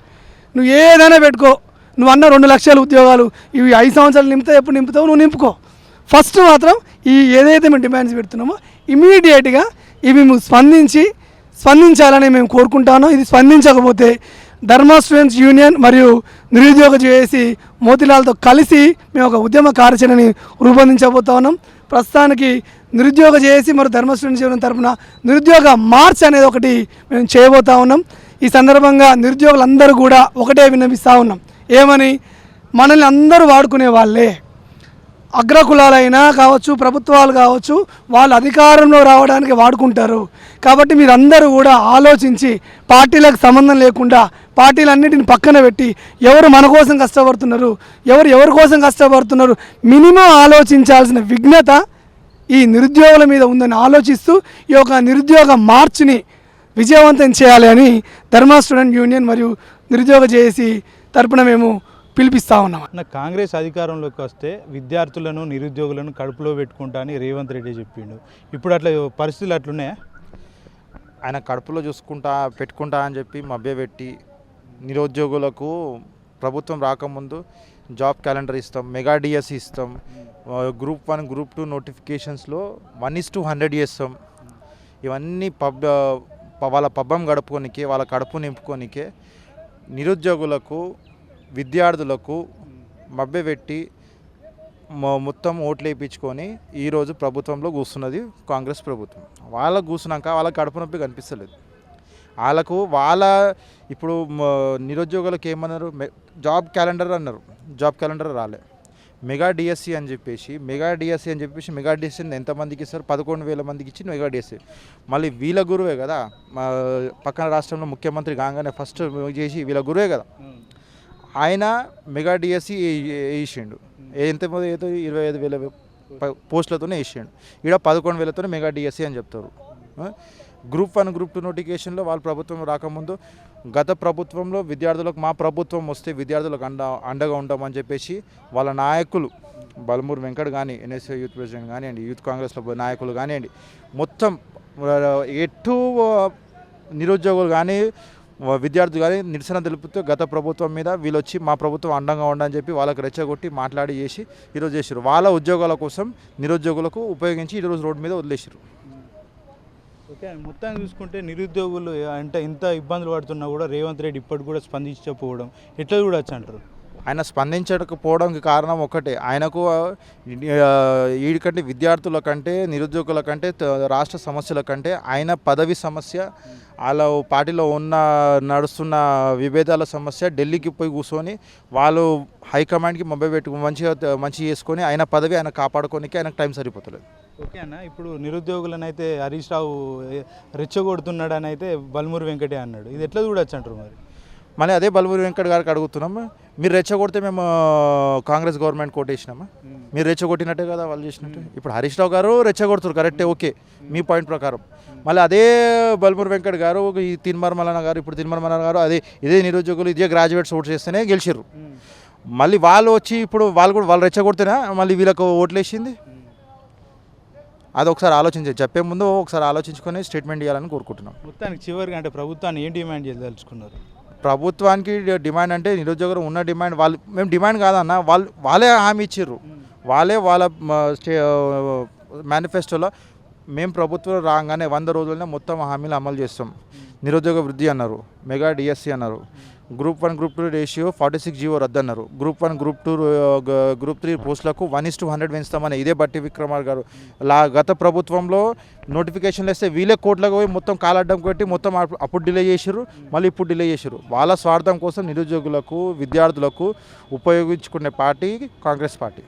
నువ్వు ఏదైనా పెట్టుకో. నువ్వు అన్న 2 లక్షల ఉద్యోగాలు ఇవి 5 సంవత్సరాలు నింపుతావు, ఎప్పుడు నింపుతావు నువ్వు నింపుకో. ఫస్ట్ మాత్రం ఈ ఏదైతే మేము డిమాండ్స్ పెడుతున్నామో ఇమీడియట్గా ఇవి స్పందించాలని మేము కోరుకుంటాను. ఇది స్పందించకపోతే ధర్మ స్టూడెంట్స్ యూనియన్ మరియు నిరుద్యోగ చేసి మోతిలాల్తో కలిసి మేము ఒక ఉద్యమ కార్యాచరణని రూపొందించబోతా ఉన్నాం. ప్రస్తుతానికి నిరుద్యోగ చేసి మరియు ధర్మ స్టూడెంట్స్ యూనియన్ తరఫున నిరుద్యోగ మార్చ్ అనేది ఒకటి మేము చేయబోతా ఉన్నాం. ఈ సందర్భంగా నిరుద్యోగులందరూ కూడా ఒకటే విన్నవిస్తూ ఉన్నాం. ఏమని? మనల్ని అందరూ వాడుకునే వాళ్ళే, అగ్రకులాలైనా కావచ్చు, ప్రభుత్వాలు కావచ్చు, వాళ్ళు అధికారంలో రావడానికి వాడుకుంటారు. కాబట్టి మీరందరూ కూడా ఆలోచించి పార్టీలకు సంబంధం లేకుండా పార్టీలన్నిటిని పక్కన పెట్టి ఎవరు మన కోసం కష్టపడుతున్నారు, ఎవరి కోసం కష్టపడుతున్నారు మినిమం ఆలోచించాల్సిన విఘ్నత ఈ నిరుద్యోగుల మీద ఉందని ఆలోచిస్తూ ఈ యొక్క నిరుద్యోగ మార్చ్ని విజయవంతం చేయాలి అని ధర్మ స్టూడెంట్ యూనియన్ మరియు నిరుద్యోగ జేఏసీ తరపున మేము పిలిపిస్తూ ఉన్నాం. కాంగ్రెస్ అధికారంలోకి వస్తే విద్యార్థులను, నిరుద్యోగులను కడుపులో పెట్టుకుంటా అని రేవంత్ రెడ్డి చెప్పిండు. ఇప్పుడు అట్లా పరిస్థితులు అట్లున్నాయా? ఆయన కడుపులో పెట్టుకుంటా అని చెప్పి మభ్యపెట్టి నిరుద్యోగులకు ప్రభుత్వం రాకముందు జాబ్ క్యాలెండర్ ఇస్తాం, మెగా డిఎస్సి ఇస్తాం, గ్రూప్ 1, గ్రూప్ 2 నోటిఫికేషన్స్లో 1:100 చేస్తాం. ఇవన్నీ వాళ్ళ పబ్బం గడుపుకోనికే, వాళ్ళ కడుపు నింపుకోనికే నిరుద్యోగులకు, విద్యార్థులకు మభ్యపెట్టి మొత్తం ఓట్లు వేయించుకొని ఈరోజు ప్రభుత్వంలో కూర్చున్నది కాంగ్రెస్ ప్రభుత్వం. వాళ్ళకు కూర్చున్నాక వాళ్ళకి కడుపు నొప్పి కనిపిస్తలేదు. ఇప్పుడు నిరుద్యోగులకు ఏమన్నారు? జాబ్ క్యాలెండర్ అన్నారు, జాబ్ క్యాలెండర్ రాలే. మెగా డిఎస్సి అని చెప్పేసి మెగా డిఎస్సిని ఎంతమందికి ఇస్తారు? 11,000 మందికి ఇచ్చి మెగా డిఎస్సి. మళ్ళీ వీళ్ళ గురువే కదా, పక్కన రాష్ట్రంలో ముఖ్యమంత్రి కాగానే ఫస్ట్ చేసి వీళ్ళ గురువే కదా ఆయన మెగా డిఎస్సి వేసిండు. ఎంతమంది ఏదో 25,000 పోస్టులతోనే వేసిండు. ఇక్కడ 11,000తోనే మెగా డిఎస్సి అని చెప్తారు. గ్రూప్ 1, గ్రూప్ 2 నోటిఫికేషన్లో వాళ్ళ ప్రభుత్వం రాకముందు గత ప్రభుత్వంలో విద్యార్థులకు మా ప్రభుత్వం వస్తే విద్యార్థులకు అండగా ఉంటామని చెప్పేసి వాళ్ళ నాయకులు బలమూరు వెంకట్ కానీ, ఎన్ఎస్ఏ యూత్ ప్రెసిడెంట్ కానివ్వండి, యూత్ కాంగ్రెస్లో నాయకులు కానివ్వండి, మొత్తం ఎటు నిరుద్యోగులు కానీ విద్యార్థులు కానీ నిరసన తెలుపుతూ గత ప్రభుత్వం మీద వీళ్ళు వచ్చి మా ప్రభుత్వం అండంగా ఉండని చెప్పి వాళ్ళకి రెచ్చగొట్టి మాట్లాడి చేసి ఈరోజు చేసారు. వాళ్ళ ఉద్యోగాల కోసం నిరుద్యోగులకు ఉపయోగించి ఈరోజు రోడ్డు మీద వదిలేసారు. ఓకే, మొత్తాన్ని చూసుకుంటే నిరుద్యోగులు అంటే ఇంత ఇబ్బందులు పడుతున్నా కూడా రేవంత్ రెడ్డి ఇప్పటికి కూడా స్పందించకపోవడం ఎట్లా చూడొచ్చు అంటారు? ఆయన స్పందించకపోవడానికి కారణం ఒకటే, ఆయనకు వీడికంటే విద్యార్థుల కంటే నిరుద్యోగుల కంటే రాష్ట్ర సమస్యల కంటే ఆయన పదవి సమస్య, వాళ్ళ పార్టీలో నడుస్తున్న విభేదాల సమస్య ఢిల్లీకి పోయి కూర్చొని వాళ్ళు హైకమాండ్కి మొబైల్ పెట్టుకు మంచి చేసుకొని ఆయన పదవి ఆయన కాపాడుకోనికి ఆయనకు టైం సరిపోతలేదు. ఓకే అన్న, ఇప్పుడు నిరుద్యోగులను అయితే హరీష్ రావు రెచ్చగొడుతున్నాడని అయితే బల్మూరి వెంకటే అన్నాడు. ఇది ఎట్లా చూడొచ్చు అంటారు మరి? మళ్ళీ అదే బల్మూరి వెంకట్ గారికి అడుగుతున్నాము, మీరు రెచ్చగొడితే మేము కాంగ్రెస్ గవర్నమెంట్ కోటేసినామా? మీరు రెచ్చగొట్టినట్టే కదా వాళ్ళు చేసినట్టు. ఇప్పుడు హరీష్ రావు గారు రెచ్చగొడుతారు, కరెక్టే, ఓకే మీ పాయింట్ ప్రకారం. మళ్ళీ అదే బల్మూరి వెంకట్ గారు, ఈ తిన్మర్మలన గారు, ఇప్పుడు తిన్మర్మలన గారు ఇదే నిరుద్యోగులు ఇదే గ్రాడ్యుయేట్స్ ఓటు చేస్తేనే గెలిచారు. మళ్ళీ వాళ్ళు వచ్చి ఇప్పుడు వాళ్ళు రెచ్చగొడితేనే మళ్ళీ వీళ్ళకు ఓట్లు వేసింది. అది ఒకసారి ఆలోచించి చెప్పే ముందు ఒకసారి ఆలోచించుకొని స్టేట్మెంట్ ఇవ్వాలని కోరుకుంటున్నాం. మొత్తానికి చివరిగా అంటే ప్రభుత్వాన్ని ఏం డిమాండ్ చేయదలుచుకున్నారు? ప్రభుత్వానికి డిమాండ్ అంటే నిరుద్యోగులు ఉన్న డిమాండ్ మేము డిమాండ్ కాదన్న, వాళ్ళే హామీ ఇచ్చారు. వాళ్ళ మేనిఫెస్టోలో మేము ప్రభుత్వం రాగానే 100 రోజులనే మొత్తం హామీలు అమలు చేస్తాం. నిరుద్యోగ వృద్ధి అన్నారు, మెగా డిఎస్సి అన్నారు, గ్రూప్ 1 గ్రూప్ 2 రేషియో 46 జీవో రద్దు అన్నారు, గ్రూప్ 1 గ్రూప్ 2 గ్రూప్ 3 పోస్టులకు 1:100 పెంచుతామని ఇదే బట్టి విక్రమార్ గారు గత ప్రభుత్వంలో నోటిఫికేషన్లు వేస్తే వీళ్ళే కోట్లకు పోయి మొత్తం కాలడ్డం కొట్టి మొత్తం అప్పుడు డిలే చేసారు, మళ్ళీ ఇప్పుడు డిలే చేసారు. వాళ్ళ స్వార్థం కోసం నిరుద్యోగులకు విద్యార్థులకు ఉపయోగించుకునే పార్టీ కాంగ్రెస్ పార్టీ.